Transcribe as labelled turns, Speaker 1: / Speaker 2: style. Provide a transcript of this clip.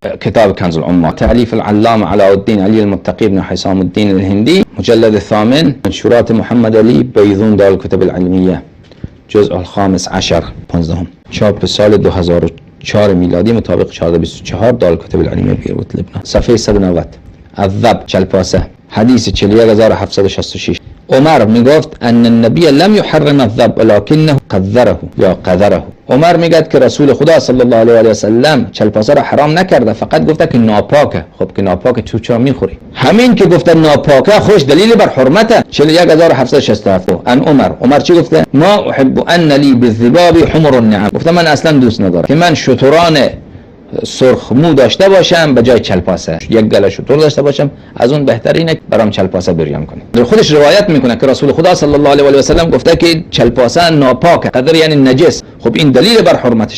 Speaker 1: كتاب كنز العمال تأليف العلامة علاء الدين علي المتقي بن حسام الدين الهندي، مجلد الثامن، منشورات محمد علي بيضون دار الكتب العلمية، جزء الخامس عشر 15، چاپ سال 2004 میلادی مطابق 1424 دار الكتب العلمية بيروت لبنان. صفحه 190. الذب چلپاسه، حدیث 41766. عمر میگفت ان النبی لم يحرم الذب ولكنه قذره یا قذره. عمر میگه که رسول خدا صلی الله علیه و سلم چلپاسه را حرام نکرده، فقط گفته که ناپاکه. خب که ناپاکه تو چرا میخوری؟ همین که گفته ناپاکه خوش دلیل بر حرمته. 41767. ان عمر چی گفته؟ ما احب ان لی بالذباب حمر النعم. گفته من اصلا دوست ندارم که من شتران سرخ مو داشته باشم به جای چلپاسه، یک گله شتر داشته باشم، از اون بهترینه برام چلپاسه بریان کنه. در خودش روایت میکنه که رسول خدا صلی الله علیه و سلم گفته که چلپاسه ناپاکه، قدر یعنی نجس. خب این دلیل بر حرمتش.